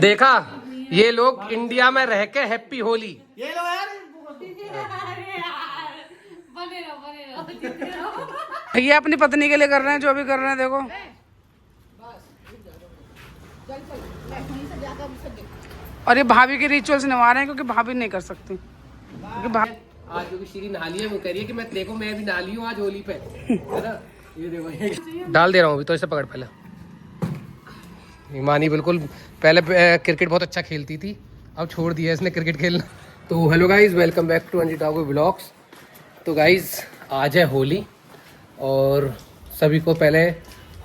देखा, ये लोग इंडिया में रह के हैप्पी होली। ये लो यार, ये अपनी पत्नी के लिए कर रहे हैं जो भी कर रहे हैं। देखो और ये भाभी के रिचुअल्स निभा रहे हैं क्योंकि भाभी नहीं कर सकती क्योंकि आज क्योंकि श्री नहा ली है, वो कह रही है कि मैं देखो मैं भी नहा ली हूँ आज होली पे, है ना। ये देखो डाल दे रहा हूँ अभी, तो इसे पकड़ पहले। हिमानी बिल्कुल पहले क्रिकेट बहुत अच्छा खेलती थी, अब छोड़ दिया इसने क्रिकेट खेलना। तो hello guys, welcome back to Anjit Thakur vlogs. तो गाइज आज है होली और सभी को पहले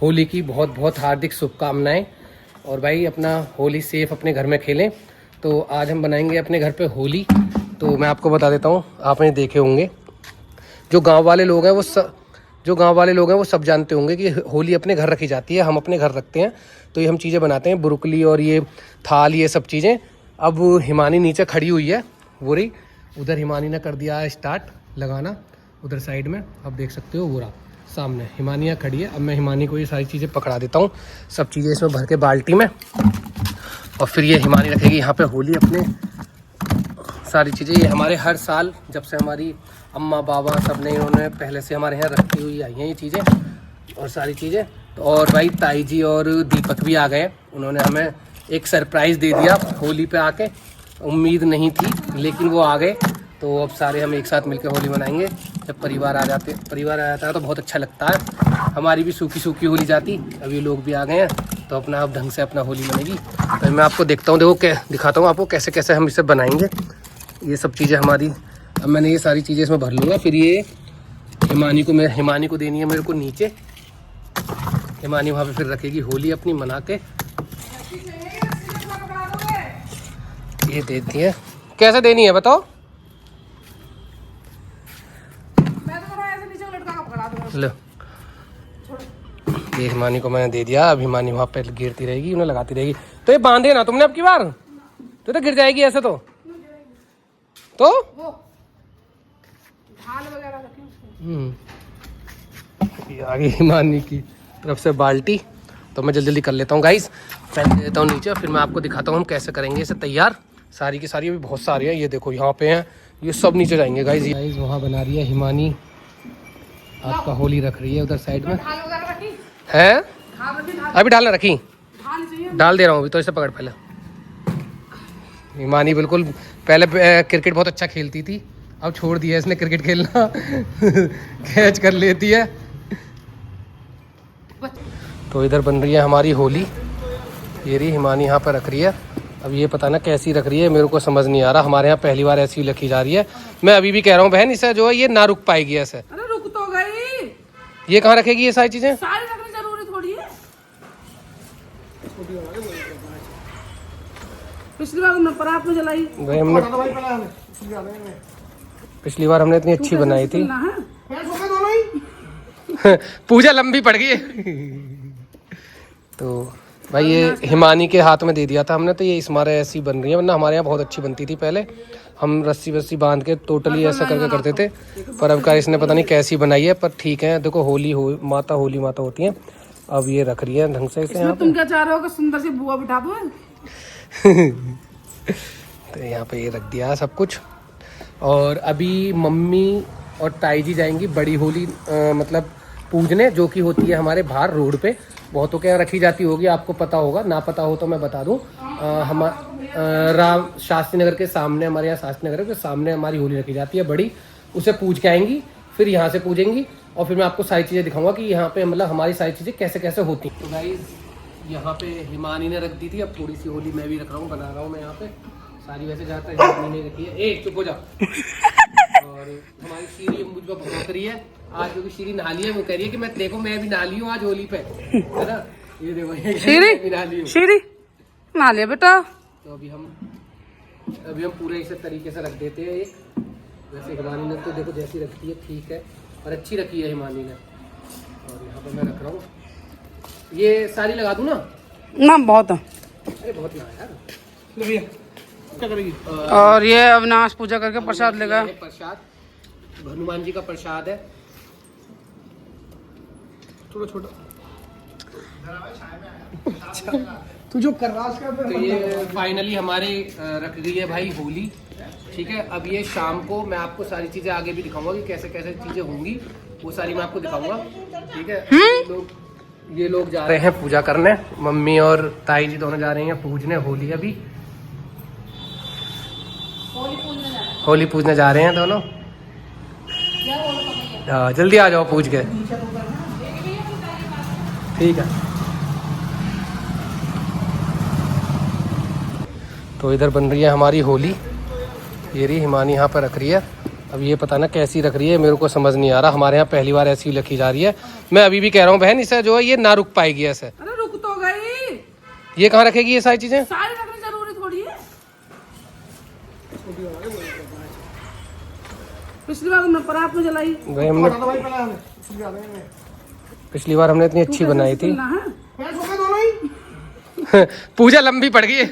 होली की बहुत बहुत हार्दिक शुभकामनाएं। और भाई अपना होली सेफ अपने घर में खेलें। तो आज हम बनाएंगे अपने घर पे होली। तो मैं आपको बता देता हूँ, आपने देखे होंगे जो गांव वाले लोग हैं वो सब जानते होंगे कि होली अपने घर रखी जाती है, हम अपने घर रखते हैं। तो ये हम चीज़ें बनाते हैं, बुरुकली और ये थाल, ये सब चीज़ें। अब हिमानी नीचे खड़ी हुई है, वो रही उधर। हिमानी ने कर दिया है स्टार्ट लगाना उधर साइड में, आप देख सकते हो वो रहा सामने हिमानी यहाँ खड़ी है। अब मैं हिमानी को ये सारी चीज़ें पकड़ा देता हूँ, सब चीज़ें इसमें भर के बाल्टी में। और फिर ये हिमानी रखेगी यहाँ पे होली अपने सारी चीज़ें। ये हमारे हर साल जब से हमारी अम्मा बाबा सब ने इन्होंने पहले से हमारे यहाँ रखी हुई आई हैं ये चीज़ें और सारी चीज़ें। तो और भाई ताई जी और दीपक भी आ गए, उन्होंने हमें एक सरप्राइज़ दे दिया होली पे आके। उम्मीद नहीं थी लेकिन वो आ गए। तो अब सारे हम एक साथ मिलकर होली मनाएंगे। जब परिवार आ जाता है तो बहुत अच्छा लगता है। हमारी भी सूखी सूखी होली जाती, अब ये लोग भी आ गए हैं तो अपना अब ढंग से अपना होली मनेगी। तो मैं आपको देखता हूँ, देखो दिखाता हूँ आपको कैसे कैसे हम इसे बनाएंगे। ये सब चीज़ें हमारी, अब मैंने ये सारी चीज़ें इसमें भर लूँगा। फिर ये हिमानी को देनी है मेरे को नीचे। हिमानी वहाँ पे फिर रखेगी होली अपनी मना के। ये देती है, कैसे देनी है बताओ। लो ये हिमानी को मैंने दे दिया। अब हिमानी वहाँ पे गिरती रहेगी, उन्हें लगाती रहेगी। तो ये बांधे ना तुमने अब की बार, तो गिर जाएगी ऐसे। तो ये आ गई हिमानी की तरफ से बाल्टी। तो मैं जल्दी जल्दी कर लेता हूँ गाइस, पहले दे देता हूँ नीचे, फिर मैं आपको दिखाता हूँ हम कैसे करेंगे इसे तैयार। सारी की सारी अभी बहुत सारी है, ये देखो यहाँ पे हैं, ये सब नीचे जाएंगे गाइस। वहाँ बना रही है हिमानी, आपका होली रख रही है उधर साइड में है। अभी डालना रखी, डाल दे रहा हूँ अभी, तो इसे पकड़ पहले। हिमानी बिल्कुल पहले क्रिकेट बहुत अच्छा खेलती थी, अब छोड़ दिया इसने क्रिकेट खेलना कैच कर लेती है। तो इधर बन रही है हमारी होली, ये रही हिमानी यहाँ पर रख रही है। अब ये पता ना कैसी रख रही है, मेरे को समझ नहीं आ रहा। हमारे यहाँ पहली बार ऐसी रखी जा रही है। मैं अभी भी कह रहा हूँ बहन, इसे जो है ये ना रुक पाएगी ऐसे। अरे रुक तो गई, ये कहाँ रखेगी ये सारी चीजें? सारी रखनी जरूरी थोड़ी है। पिछली बार हमने परात में जलाई भाई, हमने पिछली बार हमने इतनी अच्छी बनाई थी। पूजा लंबी पड़ गई तो भाई ये हिमानी के हाथ में दे दिया था हमने, तो ये इस हमारे ऐसी बन रही है। वरना हमारे यहाँ बहुत अच्छी बनती थी पहले, हम रस्सी वस्सी बांध के टोटली ऐसा करके करते थे। पर अब का इसने पता नहीं कैसी बनाई है, पर ठीक है। देखो होली माता होती है। अब ये रख रही है ढंग से इसे यहाँ पे। तुम क्या चाह रहे हो कि सुंदर सी बुआ बिठा दो? तो यहाँ पे ये रख दिया सब कुछ। और अभी मम्मी और ताई जी जाएंगी बड़ी होली मतलब पूजने, जो कि होती है हमारे बाहर रोड पे। बहुतों के यहाँ रखी जाती होगी, आपको पता होगा, ना पता हो तो मैं बता दूं। हम राम शास्त्री नगर के सामने, हमारे यहाँ शास्त्री नगर के सामने हमारी होली रखी जाती है बड़ी। उसे पूज के आएंगी, फिर यहाँ से पूजेंगी और फिर मैं आपको सारी चीज़ें दिखाऊंगा कि यहाँ पे मतलब हमारी सारी चीज़ें कैसे कैसे होती हैं। तो गाइस यहाँ पे हिमानी ने रख दी थी, अब थोड़ी सी होली मैं भी रख रहा हूँ, बना रहा हूँ मैं यहाँ पे सारी। वैसे जाता है हिमानी ने रखी है। ए चुप हो जा। और हमारी श्री मुझ पर भौंक रही है आज क्योंकि श्री नहा ली है, वो कह रही है कि मैं देखो मैं भी नहा ली हूँ आज होली पे, है ना। ये देखो श्री नहा लिया बेटा। तो अभी हम पूरे इस तरीके से रख देते हैं एक। वैसे हिमानी ने तो देखो जैसी रखती है ठीक है, और अच्छी रखी है हिमानी ने। और यहाँ पर मैं रख रहा हूँ, ये सारी लगा दूँ ना बहुत है। अरे बहुत ना यार, क्या करेगी। और ये अविनाश पूजा करके प्रसाद लेगा। प्रसाद हनुमान जी का प्रसाद है, छोटा छोटा। तू जो कर रहा है उसका तो ये फाइनली हमारे रख गई है भाई होली। ठीक है, अब ये शाम को मैं आपको सारी चीज़ें आगे भी दिखाऊंगा कि कैसे कैसे चीज़ें होंगी, वो सारी मैं आपको दिखाऊंगा। ठीक है, ये लोग जा रहे हैं पूजा करने, मम्मी और ताई जी दोनों जा रहे हैं पूजने होली। अभी होली पूजने जा रहे हैं दोनों। हाँ जल्दी आ जाओ पूज के। ठीक है, तो इधर बन रही है हमारी होली। ये रही हिमानी यहाँ पर रख रही है। अब ये पता ना कैसी रख रही है, मेरे को समझ नहीं आ रहा। हमारे यहाँ पहली बार ऐसी रखी जा रही है। मैं अभी भी कह रहा हूँ बहन, इसे जो है ये ना रुक पाएगी ऐसे। अरे रुक तो गई। ये कहाँ रखेगी ये सारी चीजें? सारी रखनी जरूरी थोड़ी है। पिछली बार हमने परात में जलाई भाई हमने पिछली बार हमने इतनी अच्छी बनाई थी। पूजा लंबी पड़ गई है।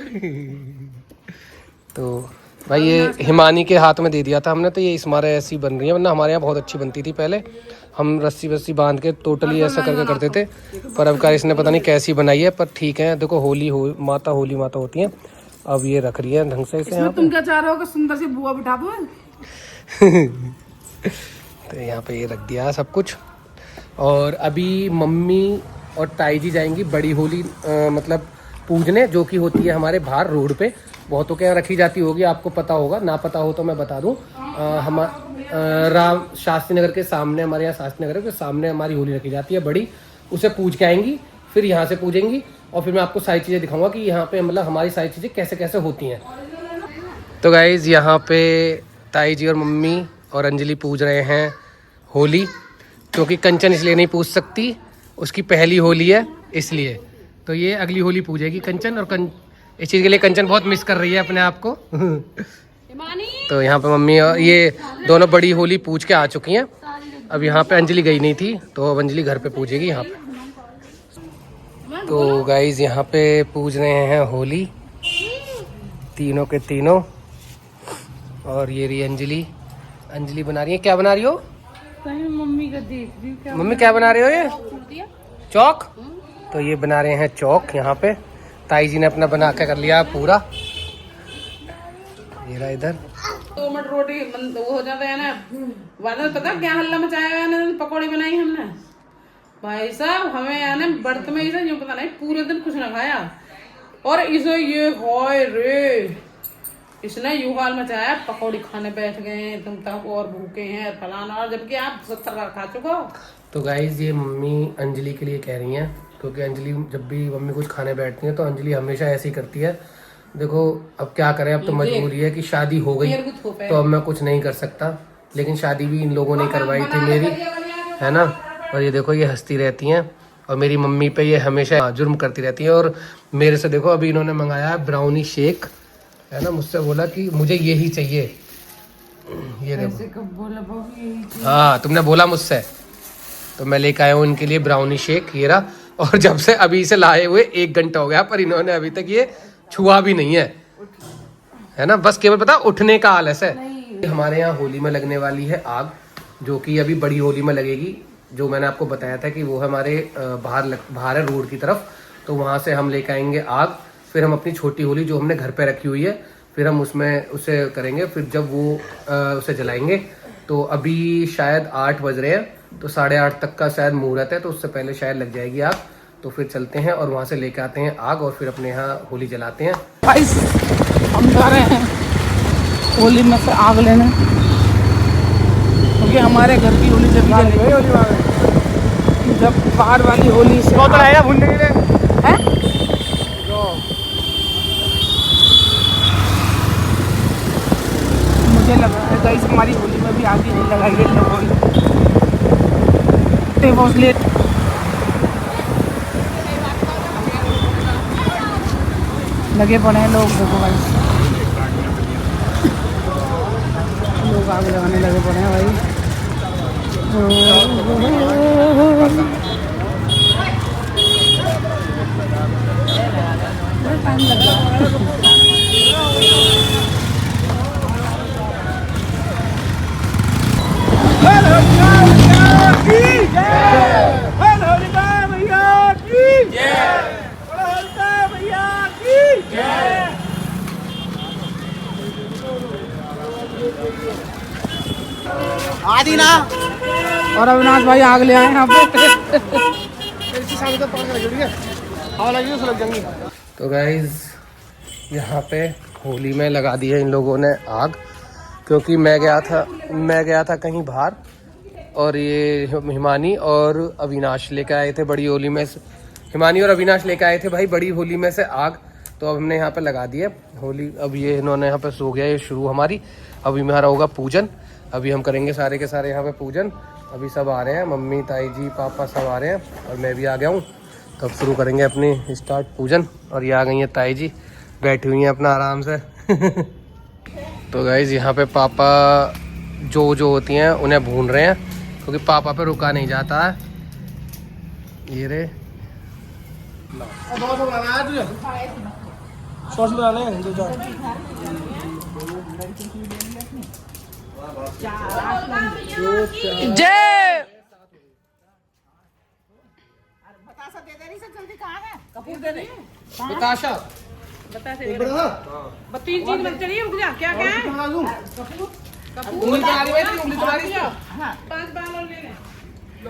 तो भाई ये हिमानी के हाथ में दे दिया था हमने, तो ये इस हमारे ऐसी बन रही है। वरना हमारे यहाँ बहुत अच्छी बनती थी पहले, हम रस्सी वस्सी बांध के टोटली ऐसा करके करते थे। पर अब का इसने पता नहीं कैसी बनाई है, पर ठीक है। देखो होली माता होती है। अब ये रख रही है ढंग से इसे। तुम क्या चाह रहे हो कि सुंदर सी बुआ बिठा दो? तो यहाँ पे ये रख दिया सब कुछ। और अभी मम्मी और ताई जी जाएंगी बड़ी होली मतलब पूजने, जो कि होती है हमारे बाहर रोड पे। बहुतों के यहाँ रखी जाती होगी, आपको पता होगा, ना पता हो तो मैं बता दूं। हम राम शास्त्री नगर के सामने, हमारे यहाँ शास्त्री नगर के सामने हमारी होली रखी जाती है बड़ी। उसे पूज के आएंगी, फिर यहाँ से पूजेंगी और फिर मैं आपको सारी चीज़ें दिखाऊंगा कि यहाँ पे मतलब हमारी सारी चीज़ें कैसे कैसे होती हैं। तो गाइज़ यहाँ पे ताई जी और मम्मी और अंजलि पूज रहे हैं होली, क्योंकि कंचन इसलिए नहीं पूज सकती, उसकी पहली होली है इसलिए। तो ये अगली होली पूजेगी कंचन, और इस चीज़ के लिए कंचन बहुत मिस कर रही है अपने आप को। तो यहाँ पे मम्मी और ये दोनों बड़ी होली पूज के आ चुकी हैं। अब यहाँ पे अंजलि गई नहीं थी, तो अब अंजलि घर पे पूजेगी यहाँ पे। तो गाइज यहाँ पे पूज रहे हैं होली तीनों के तीनों। और ये रही अंजलि बना रही है। क्या बना रही हो? मम्मी का देख रही हूँ क्या। मम्मी क्या बना रहे हो? ये चौक। तो ये बना रहे हैं चौक यहाँ पे। ताई जी ने अपना बना के कर लिया पूरा। ये रहा इधर 2 मिनट रोटी वो हो जाता है ना। वादा पता क्या हल्ला मचाया है, पकौड़ी बनाई हमने भाई साहब। हमें यानी बर्त में इसे यूँ पता नहीं पूरे दिन कुछ ना खाया, और इसे ये होय रे इसने यू हाल मचाया, पकौड़ी खाने बैठ गए तुम तक और भूखे हैं फलाना, और जबकि आप 70 बार खा चुको। तो गाइज ये मम्मी अंजलि के लिए कह रही हैं, क्योंकि अंजलि जब भी मम्मी कुछ खाने बैठती है तो अंजलि हमेशा ऐसे ही करती है। देखो अब क्या करें, अब तो मजबूरी है कि शादी हो गई तो अब मैं कुछ नहीं कर सकता, लेकिन शादी भी इन लोगों ने करवाई थी मेरी, है ना। और ये देखो ये हंसती रहती हैं और मेरी मम्मी पे ये हमेशा जुर्म करती रहती है। और मेरे से देखो अभी इन्होंने मंगाया है ब्राउनी शेक, है ना। मुझसे बोला कि मुझे यही चाहिए, ये देखो। हाँ तुमने बोला मुझसे, तो मैं लेकर आया हूँ इनके लिए ब्राउनी शेक, ये रहा। और जब से अभी इसे लाए हुए 1 घंटा हो गया, पर इन्होंने अभी तक ये छुआ भी नहीं है ना। बस केवल पता उठने का आलस है। हमारे यहाँ होली में लगने वाली है आग, जो कि अभी बड़ी होली में लगेगी। जो मैंने आपको बताया था कि वो हमारे बाहर है रोड की तरफ, तो वहाँ से हम लेकर आएंगे आग। फिर हम अपनी छोटी होली जो हमने घर पे रखी हुई है, फिर हम उसमें उसे करेंगे। फिर जब वो उसे जलाएंगे, तो अभी शायद 8 बज रहे हैं, तो 8:30 तक का शायद मुहूर्त है, तो उससे पहले शायद लग जाएगी आग। तो फिर चलते हैं और वहाँ से लेके आते हैं आग और फिर अपने यहाँ होली जलाते हैं। हम जा रहे हैं होली में से आग लेने, क्योंकि हमारे घर की होली जब बाहर वाली होली से भूनने के लिए है। मुझे लग रहा है गाइस हमारी होली में भी आगे नहीं लगाई है लोगों ने। लगे पड़े हैं लोग, देखो भाई लोग आग लगाने लगे पड़े हैं भाई। टाइम लग रहा है। आदि ना और अविनाश भाई आग ले आए यहाँ पे। तो गाइज यहाँ पे होली में लगा दी है इन लोगों ने आग, क्योंकि मैं गया था कहीं बाहर और ये हिमानी और अविनाश लेकर आए थे बड़ी होली में से, हिमानी और अविनाश लेकर आए थे भाई बड़ी होली में से आग। तो अब हमने यहाँ पे लगा दी है होली। अब ये इन्होंने यहाँ पे सो गया, ये शुरू हमारी। अभी हमारा होगा पूजन, अभी हम करेंगे सारे के सारे यहाँ पे पूजन। अभी सब आ रहे हैं, मम्मी ताई जी पापा सब आ रहे हैं और मैं भी आ गया हूँ। तो अब शुरू करेंगे अपनी स्टार्ट पूजन। और ये आ गई हैं ताई जी, बैठी हुई हैं अपना आराम से। तो गाइज यहाँ पे पापा जो होती हैं उन्हें भून रहे हैं, क्योंकि पापा पे रुका नहीं जाता है। ये रे सॉस बना ले जय बताशा तीन चीज बन चलिए, रुक जा। क्या क्या है? उंगली बना रही है, उंगली बना रही है। 5 बाल और ले ले।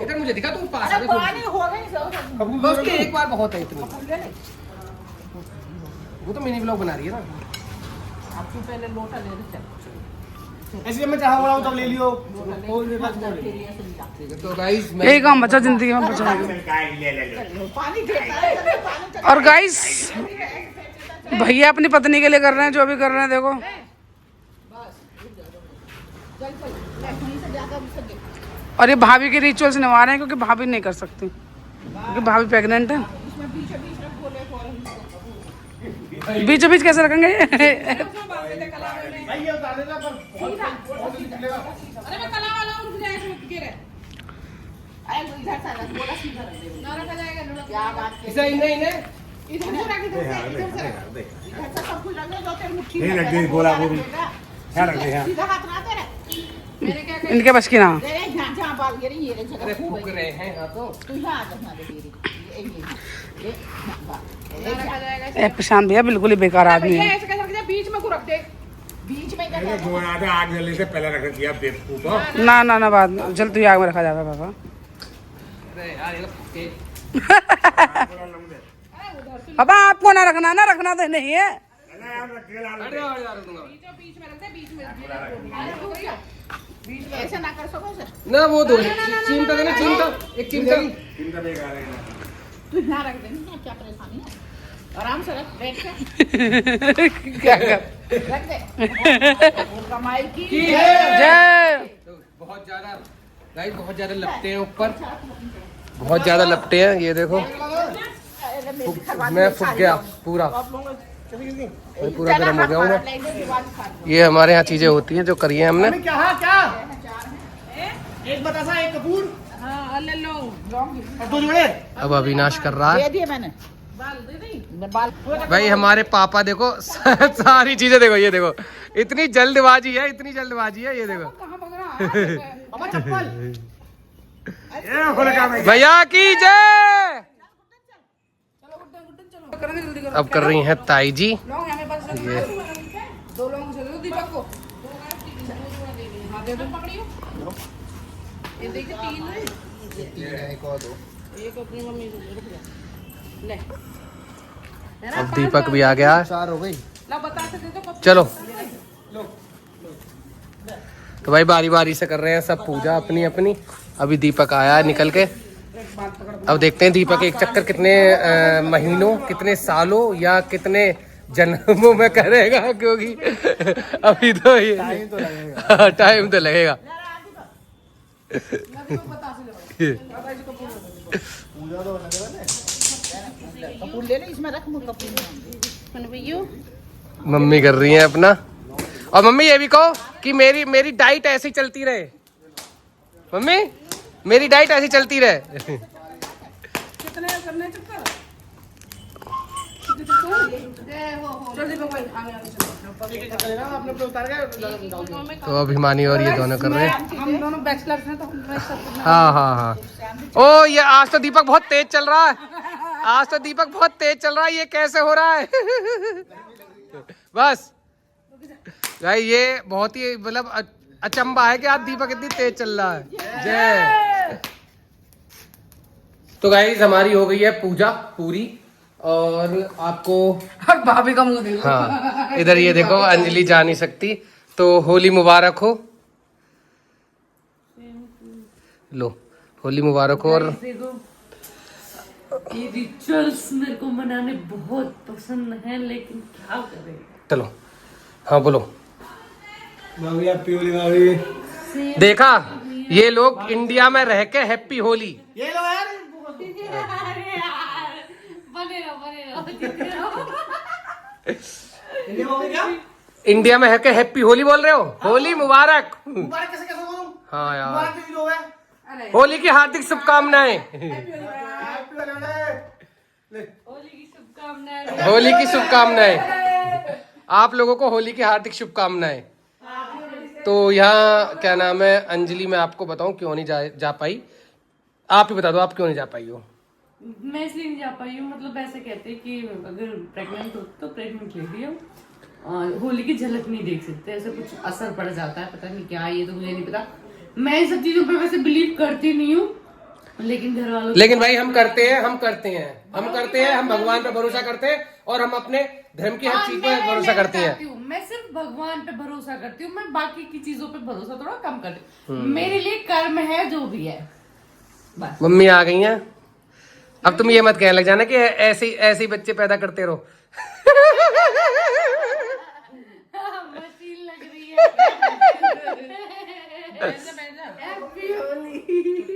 इधर मुझे दिखा, तुम पास आ गए थोड़ी। बस के एक बार बहुत है इतनी। वो तो मिनी ब्लॉग बना रही है ना। अब तू पहले लोटा ले ले, चल। ऐसे मैं चाहा वाला तब ले लियो। तो गाइस मैं यही काम बचा जिंदगी में बचा। और गाइस भैया अपनी पत्नी के लिए कर रहे हैं जो भी कर रहे हैं, देखो। और ये भाभी के रिचुअल्स निभा रहे हैं, क्योंकि भाभी नहीं कर सकती, क्योंकि भाभी प्रेग्नेंट है। बीचों बीच कैसे रखेंगे ये? इनके बस की ना। फूक रहे हैं यहाँ तो। प्रशांत भैया बिल्कुल ही बेकार आदमी है। बीच में को रख दे, बीच में आग जलने से पहले रख दिया बेवकूफ। ना ना ना, बाद जल तू आग में रखा जाएगा पापा। पापा आपको ना रखना तो नहीं है। ऐसे ना कर सको सर। ना वो दो चिमटा देना, चिमटा एक चिमटा। तू ना रख दे, क्या परेशानी है? आराम से रख, बैठ के क्या कर रख दे। कमाई की जय। बहुत ज्यादा गाइस, बहुत ज्यादा लपटे हैं ऊपर, बहुत ज्यादा लपटे हैं। ये देखो मैं फूक गया पूरा, मैं पूरा गर्म हो गया हूँ मैं। ये हमारे यहाँ चीजें होती हैं जो करी है हमने। क्या एक बतासा, एक कपूर हाँ ले लो, और 2 जोड़े। अब अविनाश कर रहा है। दे दिए मैंने बाल, दे दी बाल। भाई हमारे पापा देखो सारी चीजें देखो, ये देखो इतनी जल्दबाजी है, इतनी जल्दबाजी है। ये देखो कहाँ पकड़ा? अब चप्पल ये खोले का भाई। भैया की जय। अब कर रही हैं ताई जी ये। 2 लोगों से दो दीपक को। हाँ दे दो, पकड़ियो। ये देखिए 3 है, एक और दो। एक अपनी मम्मी को रुक जा ले। अब दीपक भी आ गया। 4 हो गई। ला बता के दे दो कब। चलो तो भाई बारी बारी से कर रहे हैं सब पूजा अपनी अपनी। अभी दीपक आया है निकल के। अब देखते हैं दीपक एक चक्कर कितने महीनों, कितने सालों या कितने जन्मों में करेगा, क्योंकि अभी तो ये टाइम तो लगेगा। कपूर ले ले, इसमें रख कपूर। मम्मी कर रही है अपना। और मम्मी ये भी कहो कि मेरी डाइट ऐसी चलती रहे। मम्मी मेरी डाइट ऐसी चलती रहे। कितने करने चक्कर? चल दीपक भाई आगे तो अब हिमानी और ये दोनों कर रहे हैं। हम दोनों बैचलर्स हैं तो हम सब। हाँ हाँ हाँ। ओ ये आज तो दीपक बहुत तेज चल रहा है, आज तो दीपक बहुत तेज चल रहा है। ये कैसे हो रहा है? बस भाई ये बहुत ही मतलब अचंबा है कि आज दीपक इतनी तेज चल रहा है। जय। तो गाइस हमारी हो गई है पूजा पूरी और आपको भाभी का मुंह देखो। हाँ इधर ये देखो अंजलि जा नहीं सकती तो होली मुबारक हो। लो होली मुबारक हो। और देखो ये रिचुअल्स मेरे को मनाने बहुत पसंद है लेकिन क्या करें। चलो हाँ बोलो। भाभी हैप्पी होली भाभी। देखा ये लोग इंडिया में रह के हैप्पी होली। ये लो यार। बने रहो जीते रहो। इंडिया में क्या? इंडिया में है के हैप्पी होली बोल रहे हो। होली मुबारक। मुबारक कैसे कैसे बोलूं? हाँ यार मुबारक भी लो है। होली की हार्दिक शुभकामनाएं। हैप्पी होली। होली की शुभकामनाएं। होली की शुभकामनाएं आप लोगों को होली की हार्दिक शुभकामनाएं। तो यहाँ क्या नाम है अंजलि मैं आपको बताऊं क्यों नहीं जा पाई। आप ही बता दो आप क्यों नहीं जा पाई हो। मैं इसलिए नहीं जा पाई हूँ मतलब ऐसे कहते हैं कि अगर प्रेग्नेंट हो तो प्रेग्नेंट लेडी हो और होली की झलक नहीं देख सकते। ऐसा कुछ असर पड़ जाता है पता नहीं क्या ये तो मुझे नहीं पता। मैं इन सब चीजों पे वैसे बिलीव करती नहीं हूँ लेकिन घर वालों लेकिन भाई हम करते हैं हम भगवान पे भरोसा करते हैं और हम अपने धर्म की हर चीज पे भरोसा करते हैं। मैं सिर्फ भगवान पे भरोसा करती हूँ। मैं बाकी की चीजों पे भरोसा थोड़ा कम करती हूँ। मेरे लिए कर्म है जो भी है बस। मम्मी आ गई हैं। अब तुम ये मत कहने लग जाना कि ऐसे ही बच्चे पैदा करते रहो। मशीन लग रही है।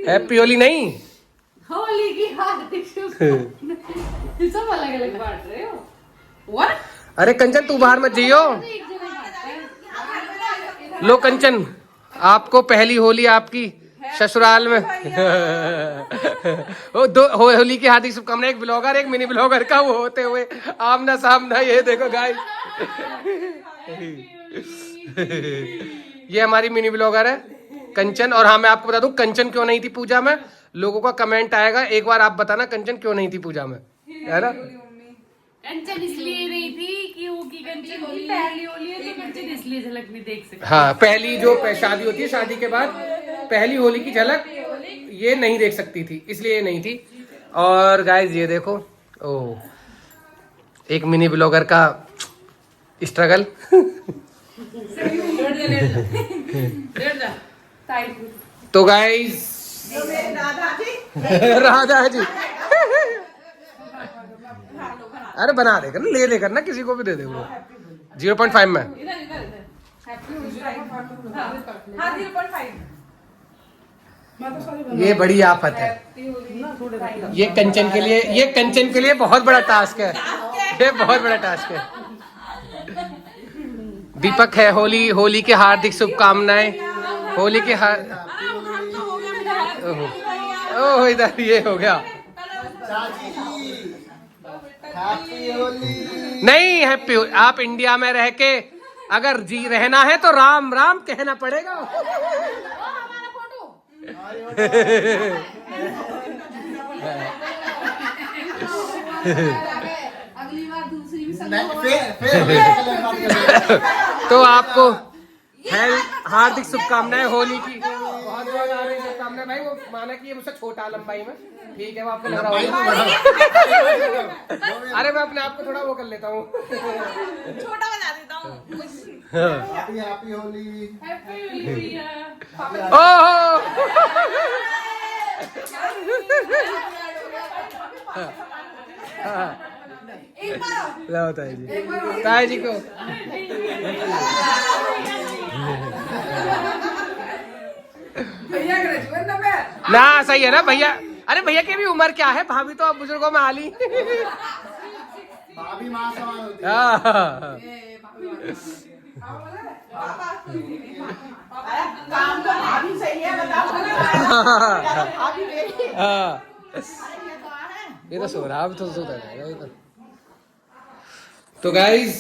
हैप्पी होली नहीं होली की हार्दिक शुभकामनाएं। सब अलग अलग बांट रहे हो। What? अरे कंचन तू बाहर मत जाइयो। एक जगह बांटता है। लो कंचन आपको पहली होली आपकी ससुराल में। होली की हार्दिक शुभकामनाएं। एक ब्लॉगर एक मिनी ब्लॉगर का वो होते हुए आमना सामना। ये देखो गाइस ये हमारी मिनी ब्लॉगर है कंचन। और हाँ मैं आपको बता दूं कंचन क्यों नहीं थी पूजा में। लोगों का कमेंट आएगा एक बार आप बताना कंचन क्यों नहीं थी पूजा में है ना। कंचन इसलिए नहीं थी क्योंकि कंचन की पहली होली है तो कंचन इसलिए झलक नहीं देख सकती। हाँ पहली जो शादी होती है शादी के बाद पहली होली की झलक ये नहीं देख सकती थी इसलिए ये नहीं थी। और गाइस ये देखो ओह एक मिनी ब्लॉगर का स्ट्रगल। तो गाइस राधा जी अरे बना देकर ना ले लेकर ना किसी को भी दे दे वो 0.5 में। ये बड़ी आफत है। ये कंचन के लिए बहुत बड़ा टास्क है। ये बहुत बड़ा टास्क है। दीपक है होली की हार्दिक शुभकामनाएं। होली की ओह इधर ये हो गया। हैप्पी होली। नहीं हैप्पी आप इंडिया में रह के अगर जी रहना है तो राम राम कहना पड़ेगा। अगली बार दूसरी भी तो आपको हार्दिक शुभकामनाएं होली की। बहुत बहुत हार्दिक शुभकामनाएं भाई। वो माना कि ये मुझसे छोटा लंबाई में ठीक है वो आपको लग रहा होगा। अरे मैं अपने आप को थोड़ा वो कर लेता हूँ छोटा बना देता हूँ। हैप्पी होली। ओह लो ताई जी को ना सही है ना भैया। अरे भैया की भी उम्र क्या है भाभी तो अब बुजुर्गों में आली। भाभी मां समान होती है। काम तो भाभी सही है बताओ। भाभी मेरी ये तो सो रहा अब तो सोता है। तो गाइज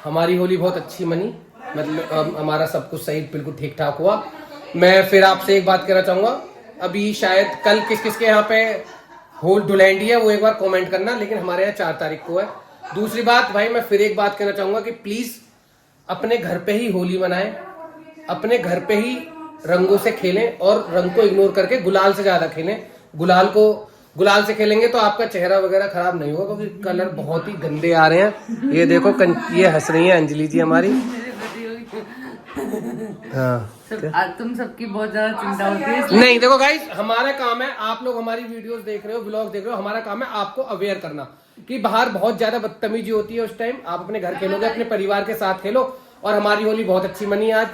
हमारी होली बहुत अच्छी मनी मतलब हमारा सब कुछ सही बिल्कुल ठीक ठाक हुआ। मैं फिर आपसे एक बात कहना चाहूंगा अभी शायद कल किस किस के यहाँ पे होल धुलैंडी है वो एक बार कमेंट करना। लेकिन हमारे यहाँ 4 तारीख को है। दूसरी बात भाई मैं फिर एक बात कहना चाहूंगा कि प्लीज अपने घर पे ही होली मनाएं। अपने घर पे ही रंगों से खेलें और रंग को इग्नोर करके गुलाल से ज्यादा खेलें। गुलाल से खेलेंगे तो आपका चेहरा वगैरह खराब नहीं होगा, क्योंकि कलर बहुत ही गंदे आ रहे हैं। ये देखो ये हंस रही है अंजलि जी हमारी। हाँ तुम सबकी बहुत ज्यादा चिंता होती है। नहीं देखो गाइस, हमारा काम है, आप लोग हमारी वीडियोस देख रहे हो, व्लॉग देख रहे हो, हमारा काम है आपको अवेयर करना कि बाहर बहुत ज्यादा बदतमीजी होती है। उस टाइम आप अपने घर खेलोगे, अपने परिवार के साथ खेलो। और हमारी होली बहुत अच्छी मनी आज,